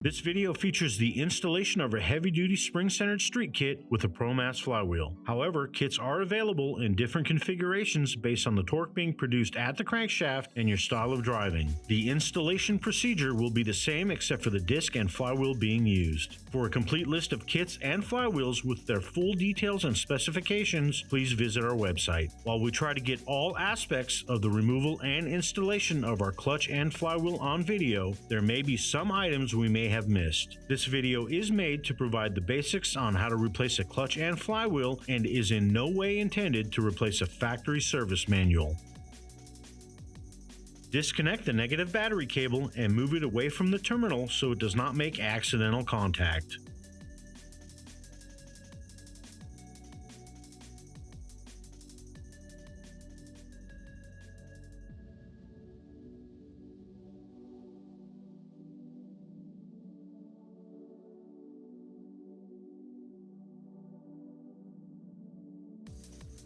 This video features the installation of a heavy-duty spring-centered street kit with a ProMass flywheel. However, kits are available in different configurations based on the torque being produced at the crankshaft and your style of driving. The installation procedure will be the same except for the disc and flywheel being used. For a complete list of kits and flywheels with their full details and specifications, please visit our website. While we try to get all aspects of the removal and installation of our clutch and flywheel on video, there may be some items we may have missed. This video is made to provide the basics on how to replace a clutch and flywheel and is in no way intended to replace a factory service manual. Disconnect the negative battery cable and move it away from the terminal so it does not make accidental contact.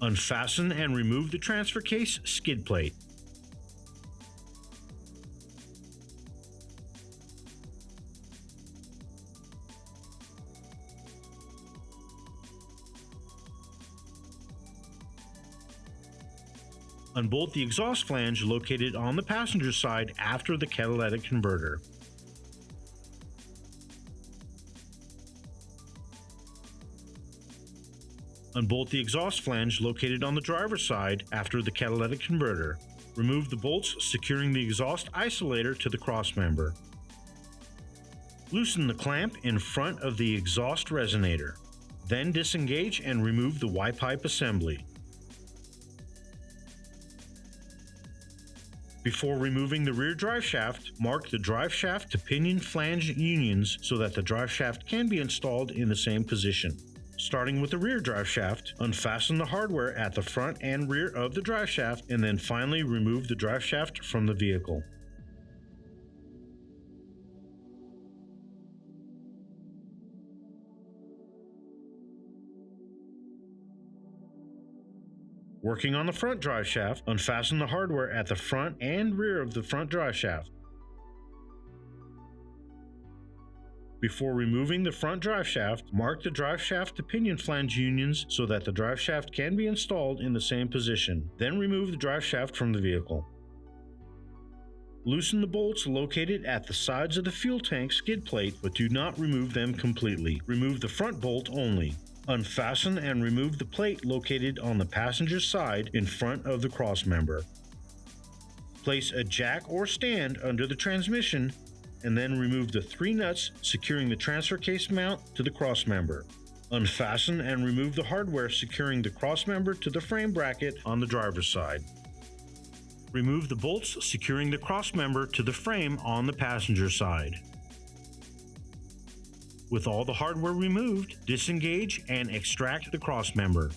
Unfasten and remove the transfer case skid plate. Unbolt the exhaust flange located on the passenger side after the catalytic converter. Unbolt the exhaust flange located on the driver's side after the catalytic converter. Remove the bolts securing the exhaust isolator to the crossmember. Loosen the clamp in front of the exhaust resonator. Then disengage and remove the Y-pipe assembly. Before removing the rear driveshaft, mark the driveshaft to pinion flange unions so that the driveshaft can be installed in the same position. Starting with the rear driveshaft, unfasten the hardware at the front and rear of the driveshaft, and then finally remove the driveshaft from the vehicle. Working on the front driveshaft, unfasten the hardware at the front and rear of the front driveshaft. Before removing the front driveshaft, mark the driveshaft to pinion flange unions so that the driveshaft can be installed in the same position. Then remove the driveshaft from the vehicle. Loosen the bolts located at the sides of the fuel tank skid plate, but do not remove them completely. Remove the front bolt only. Unfasten and remove the plate located on the passenger side in front of the crossmember. Place a jack or stand under the transmission and then remove the 3 nuts securing the transfer case mount to the crossmember. Unfasten and remove the hardware securing the crossmember to the frame bracket on the driver's side. Remove the bolts securing the crossmember to the frame on the passenger side. With all the hardware removed, disengage and extract the crossmember.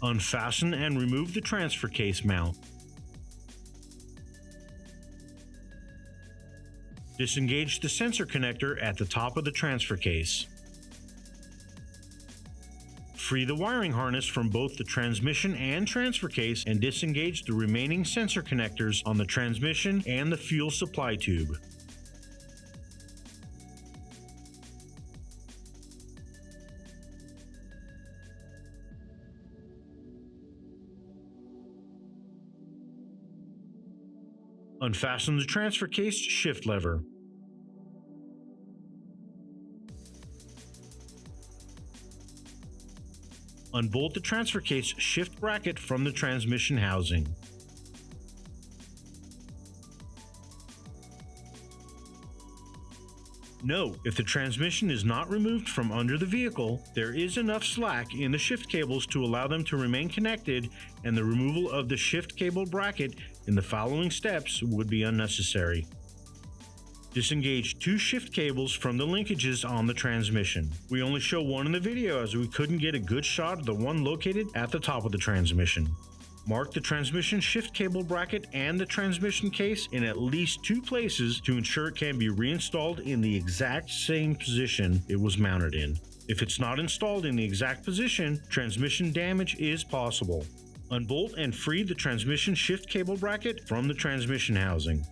Unfasten and remove the transfer case mount. Disengage the sensor connector at the top of the transfer case. Free the wiring harness from both the transmission and transfer case and disengage the remaining sensor connectors on the transmission and the fuel supply tube. Unfasten the transfer case shift lever. Unbolt the transfer case shift bracket from the transmission housing. Note, if the transmission is not removed from under the vehicle, there is enough slack in the shift cables to allow them to remain connected, and the removal of the shift cable bracket in the following steps would be unnecessary. Disengage 2 shift cables from the linkages on the transmission. We only show one in the video as we couldn't get a good shot of the one located at the top of the transmission. Mark the transmission shift cable bracket and the transmission case in at least 2 places to ensure it can be reinstalled in the exact same position it was mounted in. If it's not installed in the exact position, transmission damage is possible. Unbolt and free the transmission shift cable bracket from the transmission housing.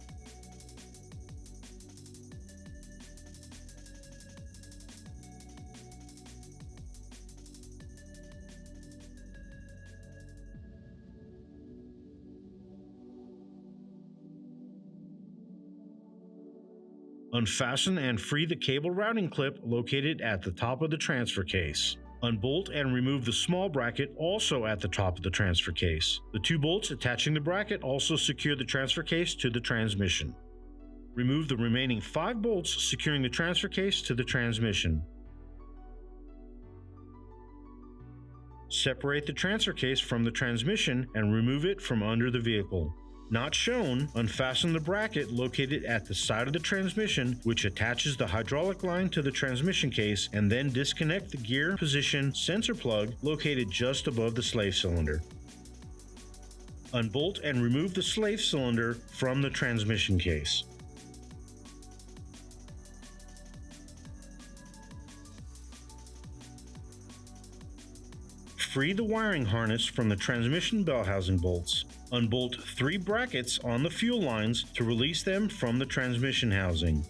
Unfasten and free the cable routing clip located at the top of the transfer case. Unbolt and remove the small bracket also at the top of the transfer case. The 2 bolts attaching the bracket also secure the transfer case to the transmission. Remove the remaining 5 bolts securing the transfer case to the transmission. Separate the transfer case from the transmission and remove it from under the vehicle. Not shown, unfasten the bracket located at the side of the transmission, which attaches the hydraulic line to the transmission case, and then disconnect the gear position sensor plug located just above the slave cylinder. Unbolt and remove the slave cylinder from the transmission case. Free the wiring harness from the transmission bell housing bolts. Unbolt 3 brackets on the fuel lines to release them from the transmission housing.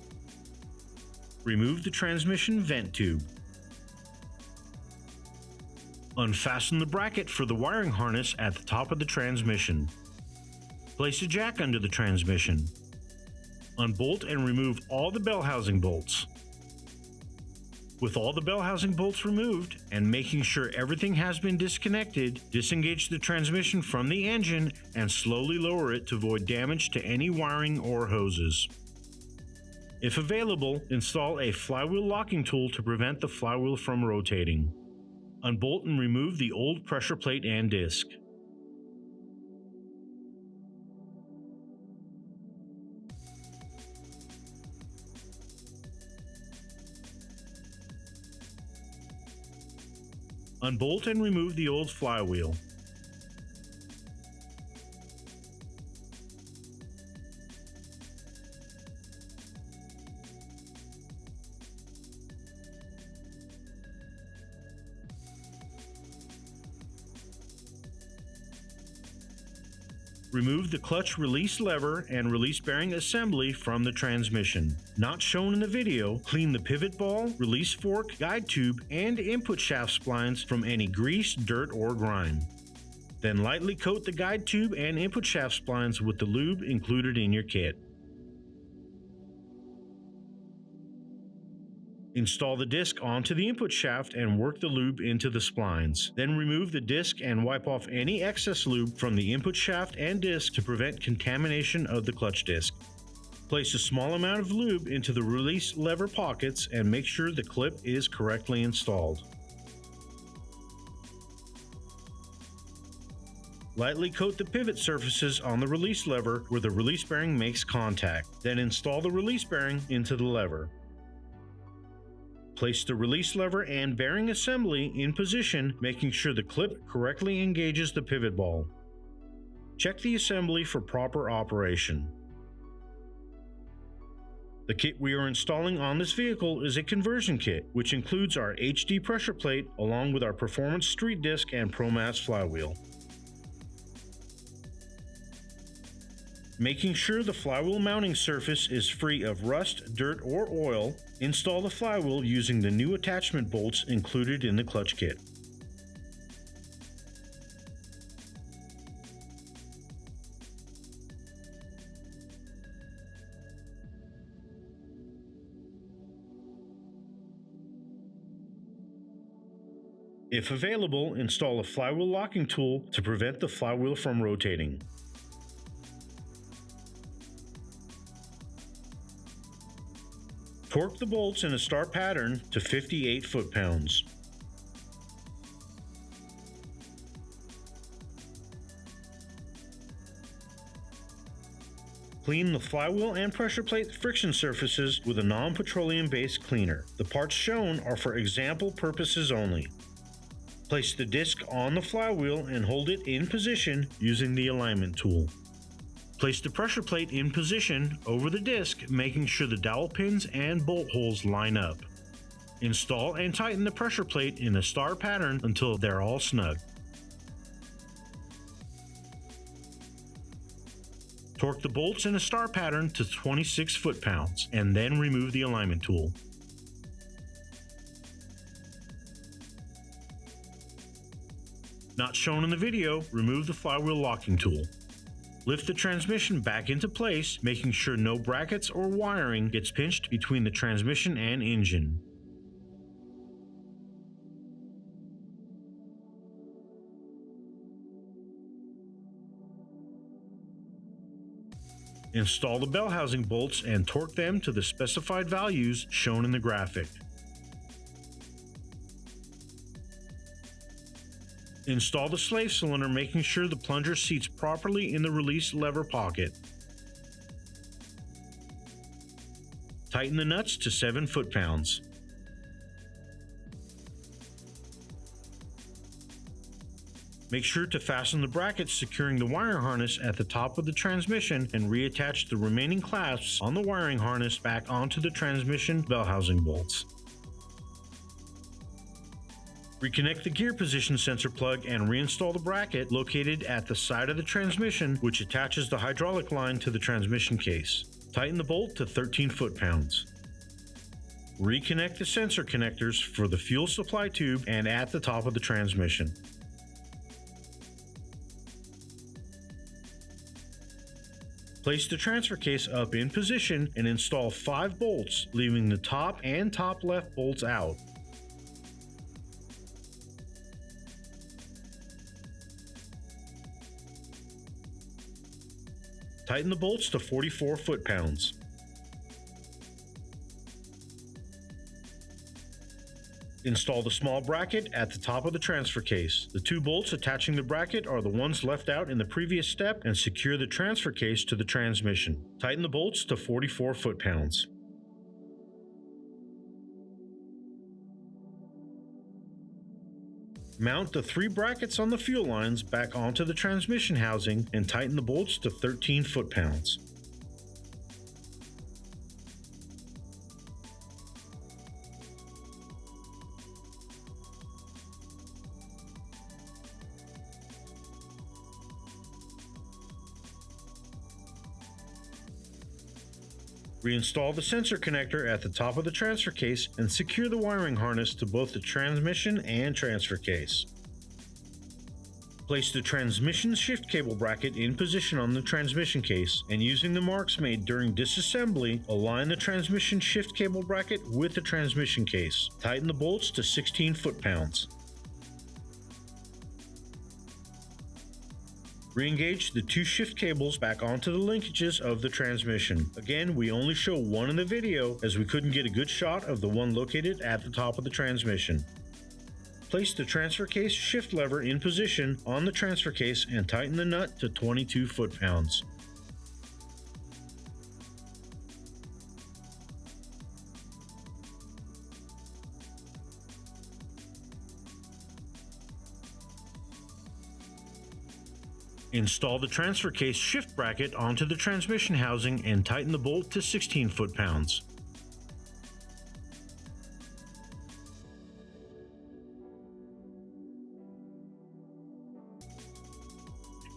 Remove the transmission vent tube. Unfasten the bracket for the wiring harness at the top of the transmission. Place a jack under the transmission. Unbolt and remove all the bell housing bolts. With all the bell housing bolts removed and making sure everything has been disconnected, disengage the transmission from the engine and slowly lower it to avoid damage to any wiring or hoses. If available, install a flywheel locking tool to prevent the flywheel from rotating. Unbolt and remove the old pressure plate and disc. Unbolt and remove the old flywheel. Remove the clutch release lever and release bearing assembly from the transmission. Not shown in the video, clean the pivot ball, release fork, guide tube, and input shaft splines from any grease, dirt, or grime. Then lightly coat the guide tube and input shaft splines with the lube included in your kit. Install the disc onto the input shaft and work the lube into the splines. Then remove the disc and wipe off any excess lube from the input shaft and disc to prevent contamination of the clutch disc. Place a small amount of lube into the release lever pockets and make sure the clip is correctly installed. Lightly coat the pivot surfaces on the release lever where the release bearing makes contact. Then install the release bearing into the lever. Place the release lever and bearing assembly in position, making sure the clip correctly engages the pivot ball. Check the assembly for proper operation. The kit we are installing on this vehicle is a conversion kit, which includes our HD pressure plate along with our performance street disc and ProMass flywheel. Making sure the flywheel mounting surface is free of rust, dirt, or oil, install the flywheel using the new attachment bolts included in the clutch kit. If available, install a flywheel locking tool to prevent the flywheel from rotating. Torque the bolts in a star pattern to 58 foot-pounds. Clean the flywheel and pressure plate friction surfaces with a non-petroleum based cleaner. The parts shown are for example purposes only. Place the disc on the flywheel and hold it in position using the alignment tool. Place the pressure plate in position over the disc, making sure the dowel pins and bolt holes line up. Install and tighten the pressure plate in a star pattern until they're all snug. Torque the bolts in a star pattern to 26 foot-pounds and then remove the alignment tool. Not shown in the video, remove the flywheel locking tool. Lift the transmission back into place, making sure no brackets or wiring gets pinched between the transmission and engine. Install the bell housing bolts and torque them to the specified values shown in the graphic. Install the slave cylinder, making sure the plunger seats properly in the release lever pocket. Tighten the nuts to 7 foot-pounds. Make sure to fasten the brackets securing the wiring harness at the top of the transmission and reattach the remaining clasps on the wiring harness back onto the transmission bell housing bolts. Reconnect the gear position sensor plug and reinstall the bracket located at the side of the transmission, which attaches the hydraulic line to the transmission case. Tighten the bolt to 13 foot-pounds. Reconnect the sensor connectors for the fuel supply tube and at the top of the transmission. Place the transfer case up in position and install 5 bolts, leaving the top and top left bolts out. Tighten the bolts to 44 foot-pounds. Install the small bracket at the top of the transfer case. The 2 bolts attaching the bracket are the ones left out in the previous step and secure the transfer case to the transmission. Tighten the bolts to 44 foot-pounds. Mount the 3 brackets on the fuel lines back onto the transmission housing and tighten the bolts to 13 foot-pounds. Reinstall the sensor connector at the top of the transfer case and secure the wiring harness to both the transmission and transfer case. Place the transmission shift cable bracket in position on the transmission case and, using the marks made during disassembly, align the transmission shift cable bracket with the transmission case. Tighten the bolts to 16 foot-pounds. Re-engage the 2 shift cables back onto the linkages of the transmission. Again, we only show one in the video as we couldn't get a good shot of the one located at the top of the transmission. Place the transfer case shift lever in position on the transfer case and tighten the nut to 22 foot-pounds. Install the transfer case shift bracket onto the transmission housing and tighten the bolt to 16 foot-pounds.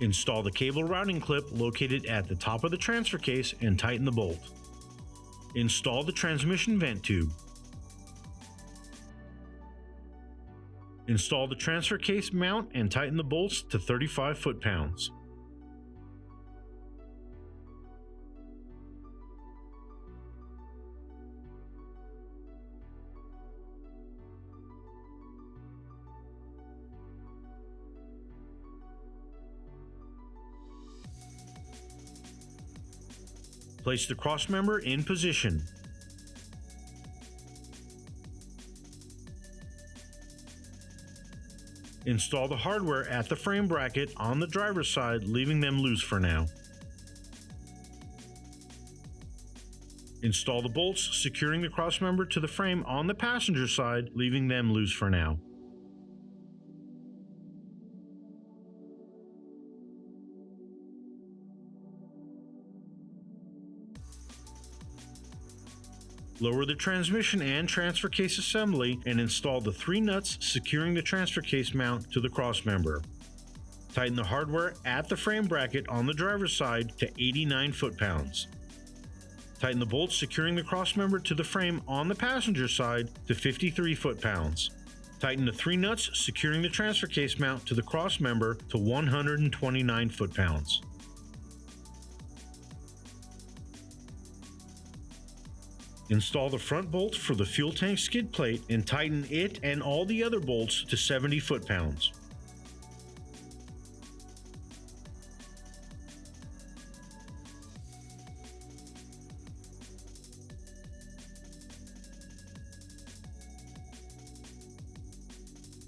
Install the cable routing clip located at the top of the transfer case and tighten the bolt. Install the transmission vent tube. Install the transfer case mount and tighten the bolts to 35 foot-pounds. Place the crossmember in position. Install the hardware at the frame bracket on the driver's side, leaving them loose for now. Install the bolts securing the crossmember to the frame on the passenger side, leaving them loose for now. Lower the transmission and transfer case assembly and install the 3 nuts securing the transfer case mount to the crossmember. Tighten the hardware at the frame bracket on the driver's side to 89 foot-pounds. Tighten the bolts securing the crossmember to the frame on the passenger side to 53 foot-pounds. Tighten the 3 nuts securing the transfer case mount to the crossmember to 129 foot-pounds. Install the front bolts for the fuel tank skid plate and tighten it and all the other bolts to 70 foot-pounds.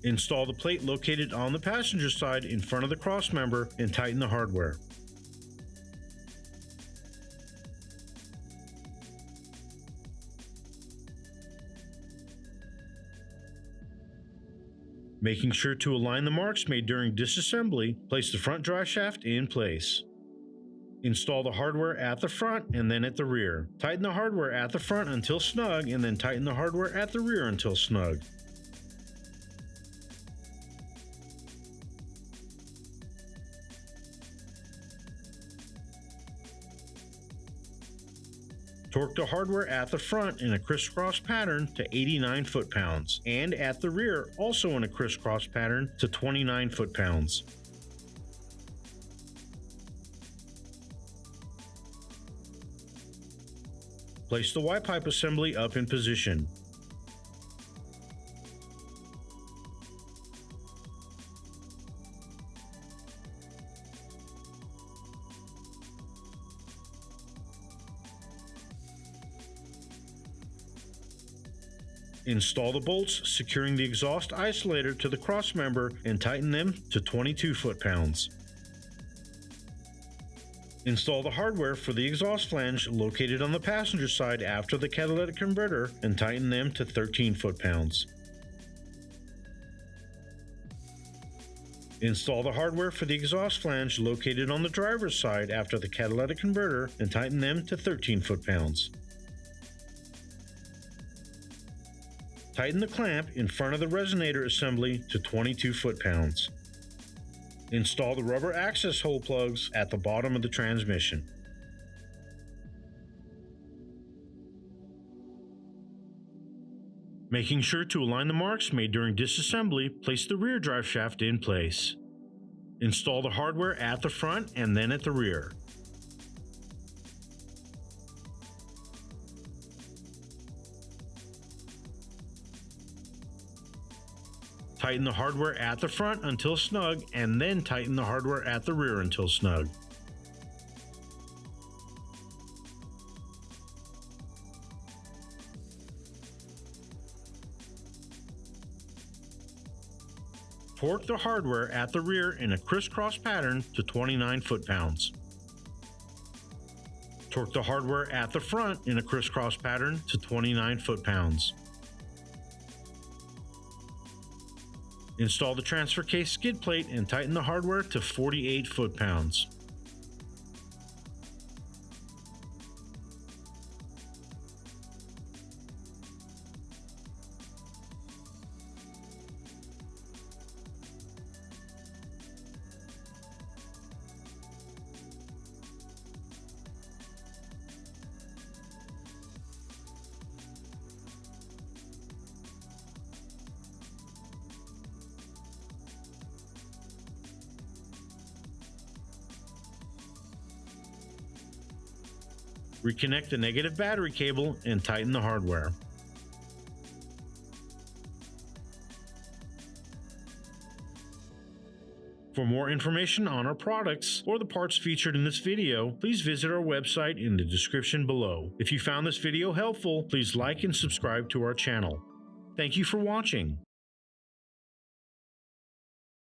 Install the plate located on the passenger side in front of the crossmember and tighten the hardware. Making sure to align the marks made during disassembly, place the front driveshaft in place. Install the hardware at the front and then at the rear. Tighten the hardware at the front until snug and then tighten the hardware at the rear until snug. Torque the hardware at the front in a crisscross pattern to 89 foot-pounds, and at the rear also in a crisscross pattern to 29 foot-pounds. Place the Y-pipe assembly up in position. Install the bolts, securing the exhaust isolator to the crossmember and tighten them to 22 foot-pounds. Install the hardware for the exhaust flange located on the passenger side after the catalytic converter and tighten them to 13 foot-pounds. Install the hardware for the exhaust flange located on the driver's side after the catalytic converter and tighten them to 13 foot-pounds. Tighten the clamp in front of the resonator assembly to 22 foot-pounds. Install the rubber access hole plugs at the bottom of the transmission. Making sure to align the marks made during disassembly, place the rear drive shaft in place. Install the hardware at the front and then at the rear. Tighten the hardware at the front until snug, and then tighten the hardware at the rear until snug. Torque the hardware at the rear in a crisscross pattern to 29 foot-pounds. Torque the hardware at the front in a crisscross pattern to 29 foot-pounds. Install the transfer case skid plate and tighten the hardware to 48 foot-pounds. Reconnect the negative battery cable and tighten the hardware. For more information on our products or the parts featured in this video, please visit our website in the description below. If you found this video helpful, please like and subscribe to our channel. Thank you for watching.